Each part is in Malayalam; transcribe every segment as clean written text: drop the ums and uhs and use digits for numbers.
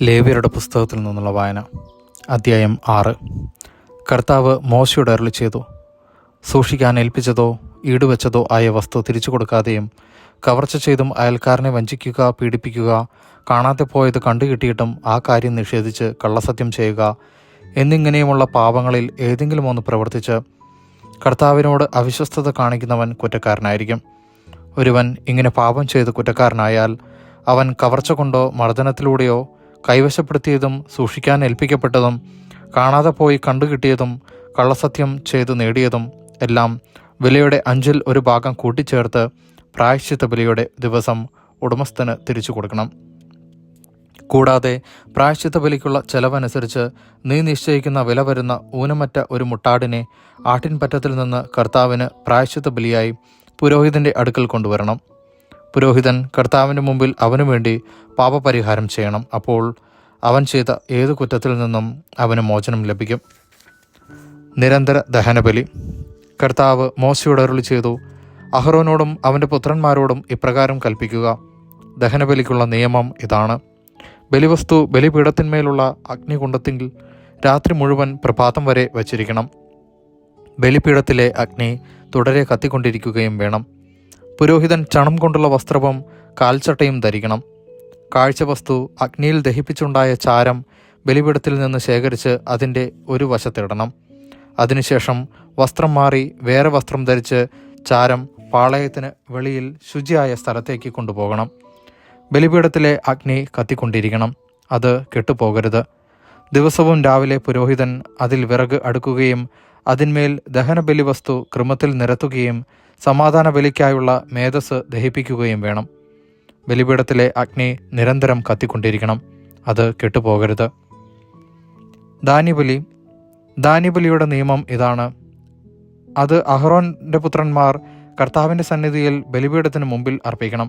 ലേവ്യരുടെ പുസ്തകത്തിൽ നിന്നുള്ള വായന. അധ്യായം 6. കർത്താവ് മോശയോട് അരുളിച്ചെയ്തു, സൂക്ഷിക്കാൻ ഏൽപ്പിച്ചതോ ഈടുവെച്ചതോ ആയ വസ്തു തിരിച്ചു കൊടുക്കാതെയും കവർച്ച ചെയ്തും അയൽക്കാരനെ വഞ്ചിക്കുക, പീഡിപ്പിക്കുക, കാണാതെ പോയത് കണ്ടുകിട്ടിയിട്ടും ആ കാര്യം നിഷേധിച്ച് കള്ളസത്യം ചെയ്യുക എന്നിങ്ങനെയുമുള്ള പാപങ്ങളിൽ ഏതെങ്കിലും ഒന്ന് പ്രവർത്തിച്ച് കർത്താവിനോട് അവിശ്വസ്തത കാണിക്കുന്നവൻ കുറ്റക്കാരനായിരിക്കും. ഒരുവൻ ഇങ്ങനെ പാപം ചെയ്ത് കുറ്റക്കാരനായാൽ അവൻ കവർച്ച കൊണ്ടോ മർദ്ദനത്തിലൂടെയോ കൈവശപ്പെടുത്തിയതും സൂക്ഷിക്കാൻ ഏൽപ്പിക്കപ്പെട്ടതും കാണാതെ പോയി കണ്ടുകിട്ടിയതും കള്ളസത്യം ചെയ്തു നേടിയതും എല്ലാം വിലയുടെ 5-ൽ 1 ഭാഗം കൂട്ടിച്ചേർത്ത് പ്രായശ്ചിത്ത ബലിയുടെ ദിവസം ഉടമസ്ഥന് തിരിച്ചു കൊടുക്കണം. കൂടാതെ പ്രായശ്ചിത്ത ബലിക്കുള്ള ചെലവനുസരിച്ച് നീ നിശ്ചയിക്കുന്ന വില വരുന്ന ഊനമറ്റ ഒരു മുട്ടാടിനെ ആട്ടിൻപറ്റത്തിൽ നിന്ന് കർത്താവിന് പ്രായശ്ചിത്ത ബലിയായി പുരോഹിതൻ്റെ അടുക്കൽ കൊണ്ടുവരണം. പുരോഹിതൻ കർത്താവിൻ്റെ മുമ്പിൽ അവനു വേണ്ടി പാപപരിഹാരം ചെയ്യണം. അപ്പോൾ അവൻ ചെയ്ത ഏതു കുറ്റത്തിൽ നിന്നും അവന് മോചനം ലഭിക്കും. നിരന്തര ദഹനബലി. കർത്താവ് മോശയോട് അരുളിച്ചെയ്തു, അഹ്റോനോടും അവൻ്റെ പുത്രന്മാരോടും ഇപ്രകാരം കൽപ്പിക്കുക, ദഹനബലിക്കുള്ള നിയമം ഇതാണ്. ബലിവസ്തു ബലിപീഠത്തിന്മേലുള്ള അഗ്നികുണ്ഡത്തിൽ രാത്രി മുഴുവൻ പ്രഭാതം വരെ വച്ചിരിക്കണം. ബലിപീഠത്തിലെ അഗ്നി തുടരെ കത്തിക്കൊണ്ടിരിക്കുകയും വേണം. പുരോഹിതൻ ചണം കൊണ്ടുള്ള വസ്ത്രവും കാൽച്ചട്ടയും ധരിക്കണം. കാഴ്ചവസ്തു അഗ്നിയിൽ ദഹിപ്പിച്ചുണ്ടായ ചാരം ബലിപീഠത്തിൽ നിന്ന് ശേഖരിച്ച് അതിൻ്റെ ഒരു വശത്തിടണം. അതിനുശേഷം വസ്ത്രം മാറി വേറെ വസ്ത്രം ധരിച്ച് ചാരം പാളയത്തിന് വെളിയിൽ ശുചിയായ സ്ഥലത്തേക്ക് കൊണ്ടുപോകണം. ബലിപീഠത്തിലെ അഗ്നി കത്തിക്കൊണ്ടിരിക്കണം, അത് കെട്ടുപോകരുത്. ദിവസവും രാവിലെ പുരോഹിതൻ അതിൽ വിറക് അടുക്കുകയും അതിന്മേൽ ദഹനബലി വസ്തു ക്രമത്തിൽ നിരത്തുകയും സമാധാന ബലിക്കായുള്ള മേധസ് ദഹിപ്പിക്കുകയും വേണം. ബലിപീഠത്തിലെ അഗ്നി നിരന്തരം കത്തിക്കൊണ്ടിരിക്കണം, അത് കെട്ടുപോകരുത്. ധാന്യബലി. ധാന്യബലിയുടെ നിയമം ഇതാണ്. അത് അഹ്റോൻ്റെ പുത്രന്മാർ കർത്താവിൻ്റെ സന്നിധിയിൽ ബലിപീഠത്തിന് മുമ്പിൽ അർപ്പിക്കണം.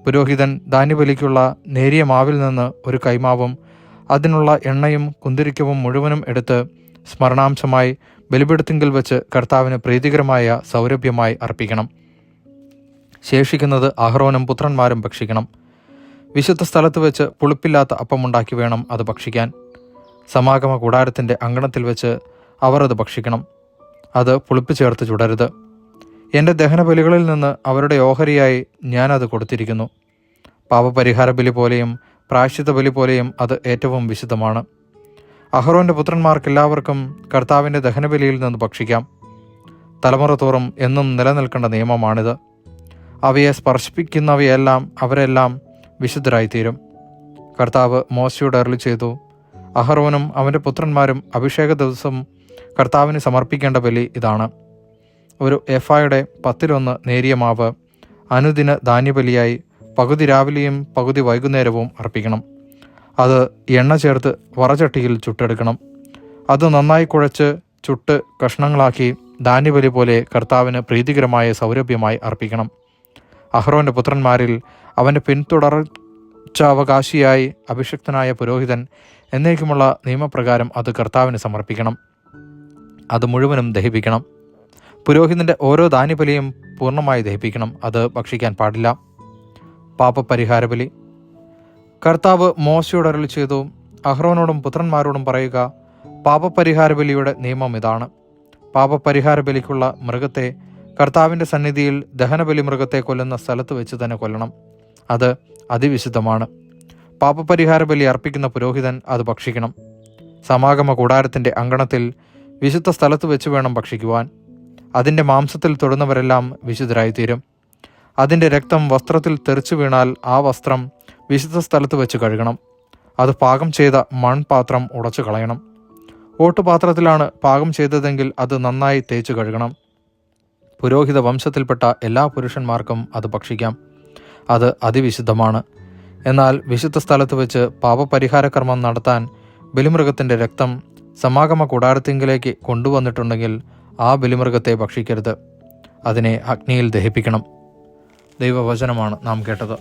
പുരോഹിതൻ ധാന്യബലിക്കുള്ള നേരിയ മാവിൽ നിന്ന് ഒരു കൈമാവും അതിനുള്ള എണ്ണയും കുന്തിരിക്കവും മുഴുവനും എടുത്ത് സ്മരണാംശമായി ബലിപീഠത്തിങ്കൽ വെച്ച് കർത്താവിന് പ്രീതികരമായ സൗരഭ്യമായി അർപ്പിക്കണം. ശേഷിക്കുന്നത് അഹ്റോനും പുത്രന്മാരും ഭക്ഷിക്കണം. വിശുദ്ധ സ്ഥലത്ത് വെച്ച് പുളിപ്പില്ലാത്ത അപ്പമുണ്ടാക്കി വേണം അത് ഭക്ഷിക്കാൻ. സമാഗമ കൂടാരത്തിൻ്റെ അങ്കണത്തിൽ വെച്ച് അവർ അത് ഭക്ഷിക്കണം. അത് പുളിപ്പ് ചേർത്ത് ചുടരുത്. എൻ്റെ ദഹനബലികളിൽ നിന്ന് അവരുടെ ഓഹരിയായി ഞാനത് കൊടുത്തിരിക്കുന്നു. പാപപരിഹാര ബലി പോലെയും പ്രായശ്ചിത്ത ബലി പോലെയും അത് ഏറ്റവും വിശുദ്ധമാണ്. അഹ്റോൻ്റെ പുത്രന്മാർക്കെല്ലാവർക്കും കർത്താവിൻ്റെ ദഹനബലിയിൽ നിന്ന് ഭക്ഷിക്കാം. തലമുറ തോറും എന്നും നിലനിൽക്കേണ്ട നിയമമാണിത്. അവയെ സ്പർശിപ്പിക്കുന്നവയെല്ലാം അവരെല്ലാം വിശുദ്ധരായിത്തീരും. കർത്താവ് മോശയോട് അരുളിച്ചെയ്തു, അഹ്റോനും അവൻ്റെ പുത്രന്മാരും അഭിഷേക ദിവസം കർത്താവിന് സമർപ്പിക്കേണ്ട ബലി ഇതാണ്. ഒരു എഫായുടെ 10-1 നേരിയ മാവ് അനുദിന ധാന്യബലിയായി പകുതി രാവിലെയും പകുതി വൈകുന്നേരവും അർപ്പിക്കണം. അത് എണ്ണ ചേർത്ത് വറചട്ടിയിൽ ചുട്ടെടുക്കണം. അത് നന്നായി കുഴച്ച് ചുട്ട് കഷ്ണങ്ങളാക്കി ധാന്യബലി പോലെ കർത്താവിന് പ്രീതികരമായ സൗരഭ്യമായി അർപ്പിക്കണം. അഹ്റോൻ്റെ പുത്രന്മാരിൽ അവൻ്റെ പിന്തുടർച്ചാവകാശിയായി അഭിഷിക്തനായ പുരോഹിതൻ എന്നേക്കുമുള്ള നിയമപ്രകാരം അത് കർത്താവിന് സമർപ്പിക്കണം. അത് മുഴുവനും ദഹിപ്പിക്കണം. പുരോഹിതൻ്റെ ഓരോ ധാന്യബലിയും പൂർണ്ണമായി ദഹിപ്പിക്കണം, അത് ഭക്ഷിക്കാൻ പാടില്ല. പാപപരിഹാരബലി. കർത്താവ് മോശയോട് അരുളിച്ചെയ്തു, അഹ്റോനോടും പുത്രന്മാരോടും പറയുക, പാപപരിഹാരബലിയുടെ നിയമം ഇതാണ്. പാപപരിഹാരബലിക്കുള്ള മൃഗത്തെ കർത്താവിൻ്റെ സന്നിധിയിൽ ദഹനബലി മൃഗത്തെ കൊല്ലുന്ന സ്ഥലത്ത് വെച്ച് തന്നെ കൊല്ലണം, അത് അതിവിശുദ്ധമാണ്. പാപപരിഹാരബലി അർപ്പിക്കുന്ന പുരോഹിതൻ അത് ഭക്ഷിക്കണം. സമാഗമ കൂടാരത്തിൻ്റെ അങ്കണത്തിൽ വിശുദ്ധ സ്ഥലത്ത് വെച്ച് വേണം ഭക്ഷിക്കുവാൻ. അതിൻ്റെ മാംസത്തിൽ തൊടുന്നവരെല്ലാം വിശുദ്ധരായിത്തീരും. അതിൻ്റെ രക്തം വസ്ത്രത്തിൽ തെറിച്ചു വീണാൽ ആ വസ്ത്രം വിശുദ്ധ സ്ഥലത്ത് വെച്ച് കഴുകണം. അത് പാകം ചെയ്ത മൺപാത്രം ഉടച്ചു കളയണം. ഓട്ടുപാത്രത്തിലാണ് പാകം ചെയ്തതെങ്കിൽ അത് നന്നായി തേച്ച് കഴുകണം. പുരോഹിത വംശത്തിൽപ്പെട്ട എല്ലാ പുരുഷന്മാർക്കും അത് ഭക്ഷിക്കാം, അത് അതിവിശുദ്ധമാണ്. എന്നാൽ വിശുദ്ധ സ്ഥലത്ത് വെച്ച് പാപപരിഹാര കർമ്മം നടത്താൻ ബലിമൃഗത്തിൻ്റെ രക്തം സമാഗമ കൂടാരത്തിങ്കിലേക്ക് കൊണ്ടുവന്നിട്ടുണ്ടെങ്കിൽ ആ ബലിമൃഗത്തെ ഭക്ഷിക്കരുത്, അതിനെ അഗ്നിയിൽ ദഹിപ്പിക്കണം. ദൈവവചനമാണ് നാം കേട്ടത്.